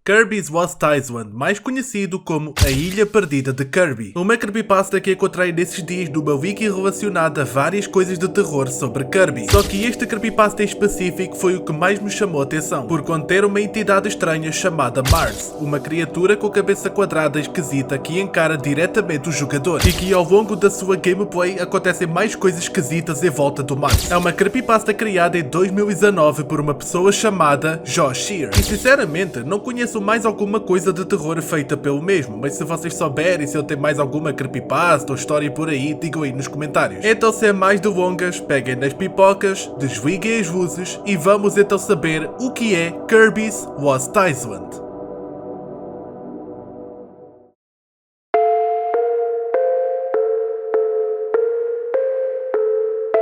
Kirby's Lost Island, mais conhecido como a Ilha Perdida de Kirby. Uma creepypasta que encontrei nesses dias numa wiki relacionada a várias coisas de terror sobre Kirby. Só que este creepypasta em específico foi o que mais me chamou a atenção, por conter uma entidade estranha chamada Mars, uma criatura com cabeça quadrada esquisita que encara diretamente o jogador, e que ao longo da sua gameplay acontecem mais coisas esquisitas em volta do Mars. É uma creepypasta criada em 2019 por uma pessoa chamada Josh Shear, e sinceramente não conheço mais alguma coisa de terror feita pelo mesmo, mas se vocês souberem se eu tenho mais alguma creepypasta ou história por aí, digam aí nos comentários. Então, sem mais delongas, peguem nas pipocas, desliguem as luzes e vamos então saber o que é Kirby's Lost Island.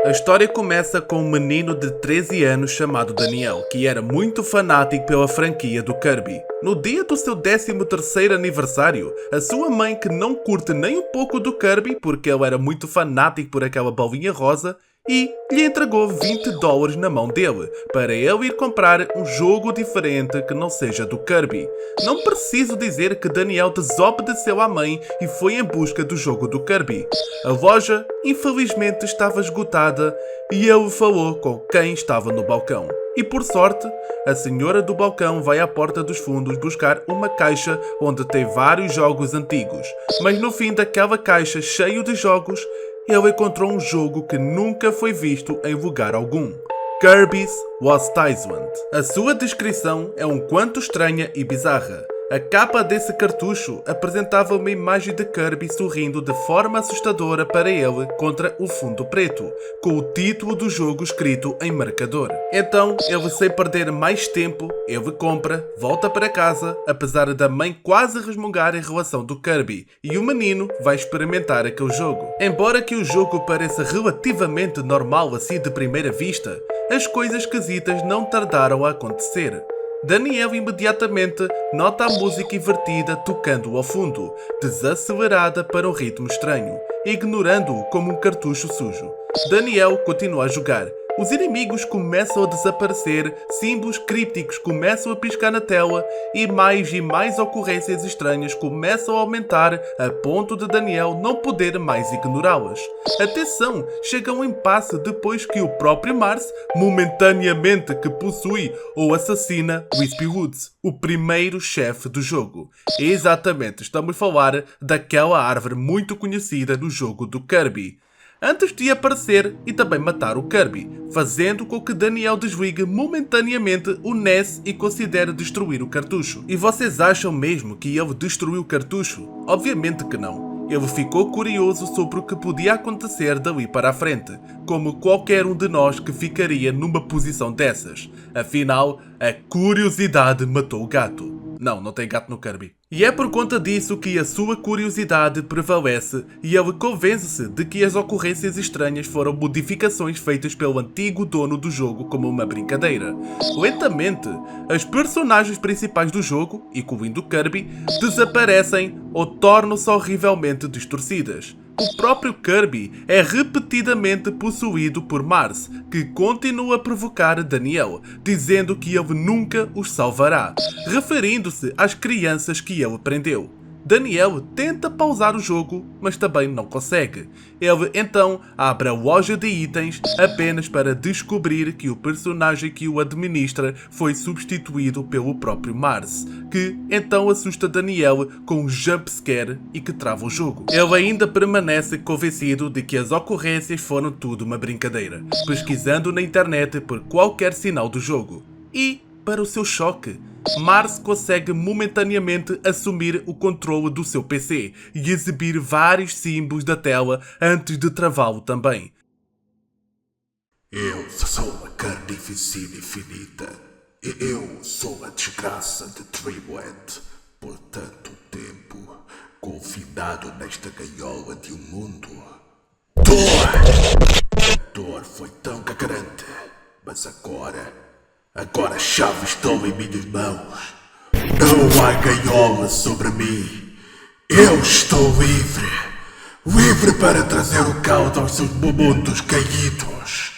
A história começa com um menino de 13 anos chamado Daniel, que era muito fanático pela franquia do Kirby. No dia do seu 13º aniversário, a sua mãe, que não curte nem um pouco do Kirby, porque ele era muito fanático por aquela bolinha rosa, e lhe entregou $20 na mão dele, para ele ir comprar um jogo diferente que não seja do Kirby. Não preciso dizer que Daniel desobedeceu à mãe e foi em busca do jogo do Kirby. A loja, infelizmente, estava esgotada e ele falou com quem estava no balcão. E por sorte, a senhora do balcão vai à porta dos fundos buscar uma caixa onde tem vários jogos antigos. Mas no fim daquela caixa cheia de jogos, ele encontrou um jogo que nunca foi visto em lugar algum. Kirby's Lost Island. A sua descrição é um quanto estranha e bizarra. A capa desse cartucho apresentava uma imagem de Kirby sorrindo de forma assustadora para ele contra o fundo preto, com o título do jogo escrito em marcador. Então, ele, sem perder mais tempo, ele compra, volta para casa, apesar da mãe quase resmungar em relação do Kirby, e o menino vai experimentar aquele jogo. Embora que o jogo pareça relativamente normal assim de primeira vista, as coisas esquisitas não tardaram a acontecer. Daniel imediatamente nota a música invertida tocando ao fundo, desacelerada para um ritmo estranho, ignorando-o como um cartucho sujo. Daniel continua a jogar. Os inimigos começam a desaparecer, símbolos crípticos começam a piscar na tela e mais ocorrências estranhas começam a aumentar a ponto de Daniel não poder mais ignorá-las. A tensão chega a um impasse depois que o próprio Mars, momentaneamente que possui ou assassina Wispy Woods, o primeiro chefe do jogo. E exatamente, estamos a falar daquela árvore muito conhecida no jogo do Kirby, antes de aparecer e também matar o Kirby, fazendo com que Daniel desligue momentaneamente o NES e considere destruir o cartucho. E vocês acham mesmo que ele destruiu o cartucho? Obviamente que não. Ele ficou curioso sobre o que podia acontecer dali para a frente, como qualquer um de nós que ficaria numa posição dessas. Afinal, a curiosidade matou o gato. Não tem gato no Kirby. E é por conta disso que a sua curiosidade prevalece e ele convence-se de que as ocorrências estranhas foram modificações feitas pelo antigo dono do jogo como uma brincadeira. Lentamente, as personagens principais do jogo, incluindo Kirby, desaparecem ou tornam-se horrivelmente distorcidas. O próprio Kirby é repetidamente possuído por Mars, que continua a provocar Daniel, dizendo que ele nunca os salvará, referindo-se às crianças que ele prendeu. Daniel tenta pausar o jogo, mas também não consegue. Ele então abre a loja de itens apenas para descobrir que o personagem que o administra foi substituído pelo próprio Mars, que então assusta Daniel com um jumpscare e que trava o jogo. Ele ainda permanece convencido de que as ocorrências foram tudo uma brincadeira, pesquisando na internet por qualquer sinal do jogo. E, para o seu choque, Mars consegue momentaneamente assumir o controle do seu PC e exibir vários símbolos da tela antes de travá-lo também. Eu sou uma carnificina infinita. Eu sou a desgraça de Dreamland. Por tanto tempo, confinado nesta gaiola de um mundo. A dor foi tão cacarante, mas agora a chave está em minhas mãos. Não há gaiola sobre mim. Eu estou livre. Livre para trazer o caos aos seus mundos caídos.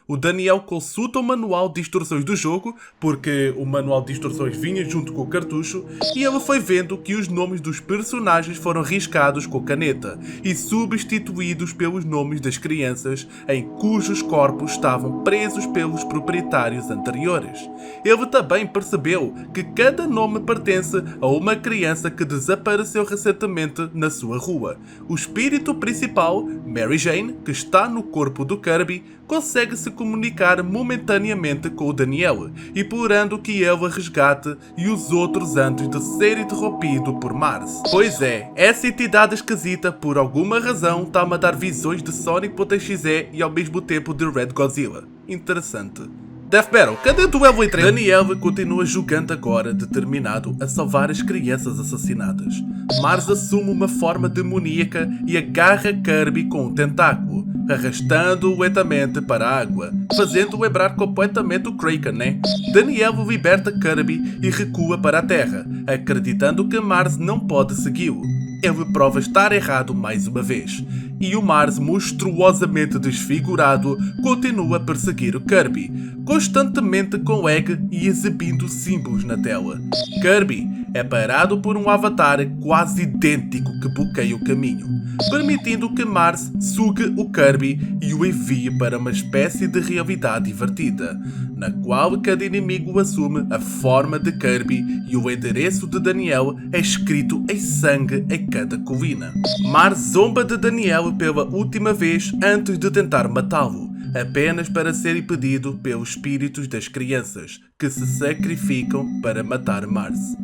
O Daniel consulta o manual de instruções do jogo, porque o manual de instruções vinha junto com o cartucho, e ele foi vendo que os nomes dos personagens foram riscados com caneta e substituídos pelos nomes das crianças em cujos corpos estavam presos pelos proprietários anteriores. Ele também percebeu que cada nome pertence a uma criança que desapareceu recentemente na sua rua. O espírito principal, Mary Jane, que está no corpo do Kirby, consegue se comunicar momentaneamente com o Daniel, implorando que ele a resgate e os outros antes de ser interrompido por Mars. Pois é, essa entidade esquisita, por alguma razão, está-me a dar visões de Sonic.exe e ao mesmo tempo de Red Godzilla. Interessante. Death Battle, cadê o duelo entre Daniel continua jogando agora, determinado a salvar as crianças assassinadas. Mars assume uma forma demoníaca e agarra Kirby com um tentáculo, arrastando-o lentamente para a água, fazendo-o lembrar completamente o Kraken, né? Daniel liberta Kirby e recua para a terra, acreditando que Mars não pode segui-lo. Ele prova estar errado mais uma vez, e o Mars, monstruosamente desfigurado, continua a perseguir o Kirby, constantemente com lag e exibindo símbolos na tela. Kirby é parado por um avatar quase idêntico que bloqueia o caminho, permitindo que Mars sugue o Kirby e o envie para uma espécie de realidade invertida, na qual cada inimigo assume a forma de Kirby e o endereço de Daniel é escrito em sangue em cada colina. Mars zomba de Daniel pela última vez antes de tentar matá-lo, apenas para ser impedido pelos espíritos das crianças, que se sacrificam para matar Mars.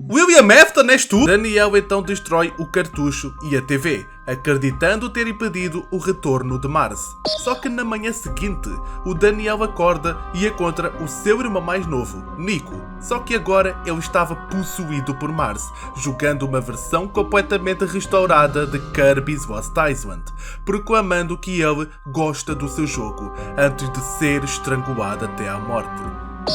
William Afton, és tu? Daniel então destrói o cartucho e a TV, acreditando ter impedido o retorno de Mars. Só que na manhã seguinte, o Daniel acorda e encontra o seu irmão mais novo, Nico. Só que agora ele estava possuído por Mars, jogando uma versão completamente restaurada de Kirby's Lost Island, proclamando que ele gosta do seu jogo, antes de ser estrangulado até à morte.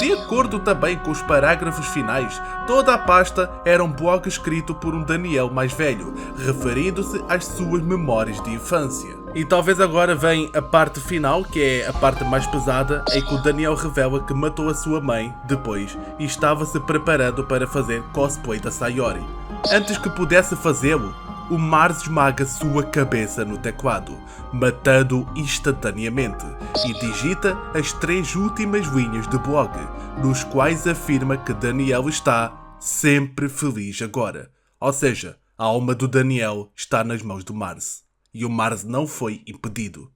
De acordo também com os parágrafos finais, toda a pasta era um blog escrito por um Daniel mais velho, referindo-se às suas memórias de infância. E talvez agora vem a parte final, que é a parte mais pesada, em que o Daniel revela que matou a sua mãe depois e estava se preparando para fazer cosplay da Sayori. Antes que pudesse fazê-lo, o Mars esmaga sua cabeça no teclado, matando-o instantaneamente, e digita as 3 últimas linhas de blog, nos quais afirma que Daniel está sempre feliz agora. Ou seja, a alma do Daniel está nas mãos do Mars, e o Mars não foi impedido.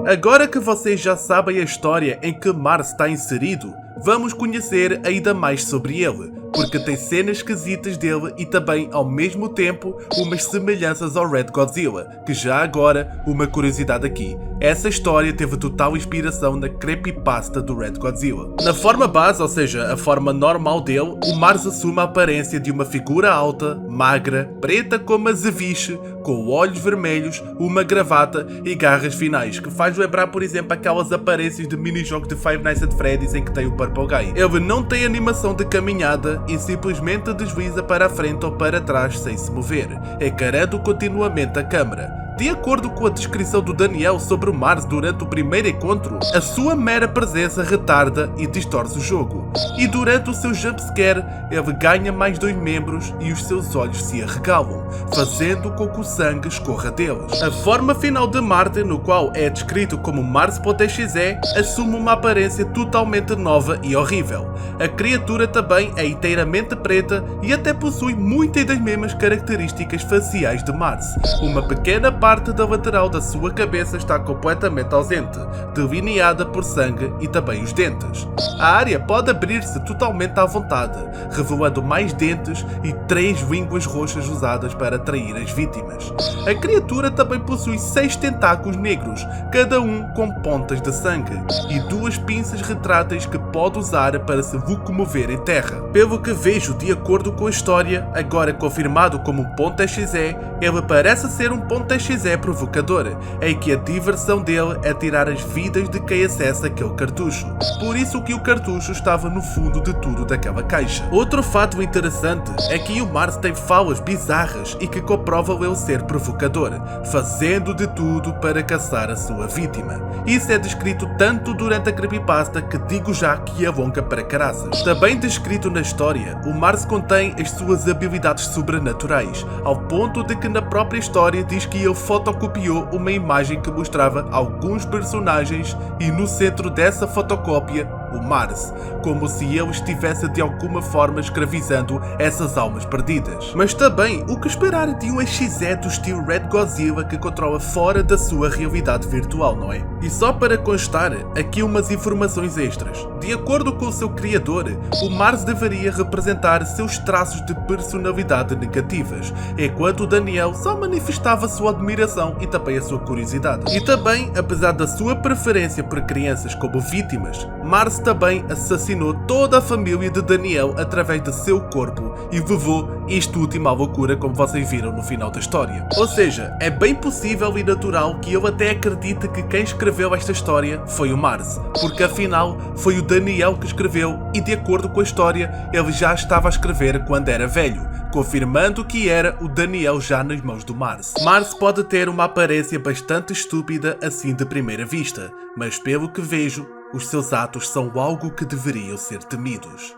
Agora que vocês já sabem a história em que Mars está inserido, vamos conhecer ainda mais sobre ele, porque tem cenas esquisitas dele e também, ao mesmo tempo, umas semelhanças ao Red Godzilla, que já agora, uma curiosidade aqui, essa história teve total inspiração na creepypasta do Red Godzilla. Na forma base, ou seja, a forma normal dele, o Mars assume a aparência de uma figura alta, magra, preta como a Zeviche, com olhos vermelhos, uma gravata e garras finais, que faz lembrar, por exemplo, aquelas aparências de minijogos de Five Nights at Freddy's em que tem o Purple Guy. Ele não tem animação de caminhada e simplesmente desliza para a frente ou para trás sem se mover, encarando continuamente a câmera. De acordo com a descrição do Daniel sobre o Mars durante o primeiro encontro, a sua mera presença retarda e distorce o jogo, e durante o seu jumpscare, ele ganha mais 2 membros e os seus olhos se arregalam, fazendo com que o sangue escorra deles. A forma final de Marte, no qual é descrito como Mars.exe, assume uma aparência totalmente nova e horrível. A criatura também é inteiramente preta e até possui muitas das mesmas características faciais de Mars. Uma pequena parte da lateral da sua cabeça está completamente ausente, delineada por sangue e também os dentes. A área pode abrir-se totalmente à vontade, revelando mais dentes e 3 línguas roxas usadas para atrair as vítimas. A criatura também possui 6 tentáculos negros, cada um com pontas de sangue, e 2 pinças retráteis que pode usar para se locomover em terra. Pelo que vejo, de acordo com a história, agora confirmado como .exe, ele parece ser um .exe simples é provocador, é que a diversão dele é tirar as vidas de quem acessa aquele cartucho. Por isso que o cartucho estava no fundo de tudo daquela caixa. Outro fato interessante é que o Mars tem falas bizarras e que comprovam ele ser provocador, fazendo de tudo para caçar a sua vítima. Isso é descrito tanto durante a creepypasta que digo já que é longa para caraças. Também descrito na história, o Mars contém as suas habilidades sobrenaturais, ao ponto de que na própria história diz que ele fotocopiou uma imagem que mostrava alguns personagens e no centro dessa fotocópia o Mars, como se ele estivesse de alguma forma escravizando essas almas perdidas. Mas também, o que esperar de um XZ do estilo Red Godzilla que controla fora da sua realidade virtual, não é? E só para constar, aqui umas informações extras. De acordo com o seu criador, o Mars deveria representar seus traços de personalidade negativas, enquanto o Daniel só manifestava sua admiração e também a sua curiosidade. E também, apesar da sua preferência por crianças como vítimas, Mars também assassinou toda a família de Daniel através de seu corpo e levou isto último à loucura, como vocês viram no final da história. Ou seja, é bem possível e natural que eu até acredite que quem escreveu esta história foi o Mars, porque afinal foi o Daniel que escreveu e, de acordo com a história, ele já estava a escrever quando era velho, confirmando que era o Daniel já nas mãos do Mars. Mars pode ter uma aparência bastante estúpida assim de primeira vista, mas pelo que vejo, os seus atos são algo que deveriam ser temidos.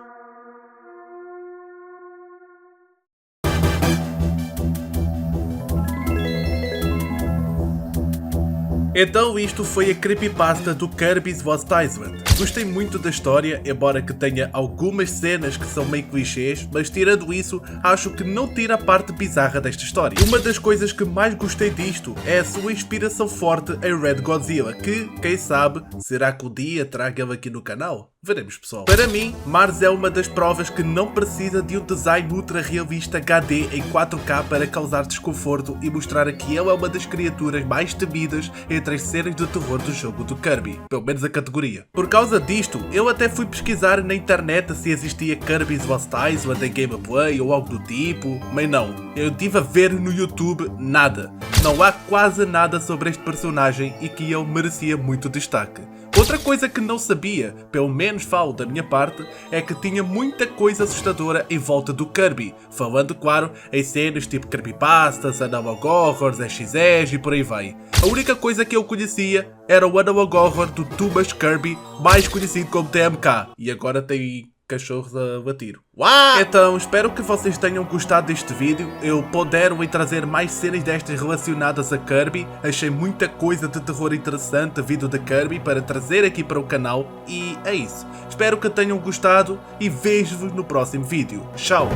Então isto foi a creepypasta do Kirby's Lost Island. Gostei muito da história, embora que tenha algumas cenas que são meio clichês, mas tirando isso, acho que não tira a parte bizarra desta história. Uma das coisas que mais gostei disto é a sua inspiração forte em Red Godzilla, que, quem sabe, será que um dia traga ele aqui no canal? Veremos, pessoal. Para mim, Mars é uma das provas que não precisa de um design ultra realista HD em 4K para causar desconforto e mostrar que ele é uma das criaturas mais temidas entre as cenas de terror do jogo do Kirby, pelo menos a categoria. Por causa disto, eu até fui pesquisar na internet se existia Kirby's Lost Island em gameplay ou algo do tipo, mas não, eu estive a ver no YouTube nada. Não há quase nada sobre este personagem e que ele merecia muito destaque. Outra coisa que não sabia, pelo menos falo da minha parte, é que tinha muita coisa assustadora em volta do Kirby, falando, claro, em cenas tipo creepypastas, analog horrors, XS e por aí vai. A única coisa que eu conhecia era o analog horror do Thomas Kirby, mais conhecido como TMK, e agora tem cachorros a bater. Uau! Então, espero que vocês tenham gostado deste vídeo. Eu pondero em trazer mais cenas destas relacionadas a Kirby. Achei muita coisa de terror interessante vindo de Kirby para trazer aqui para o canal. E é isso. Espero que tenham gostado e vejo-vos no próximo vídeo. Tchau!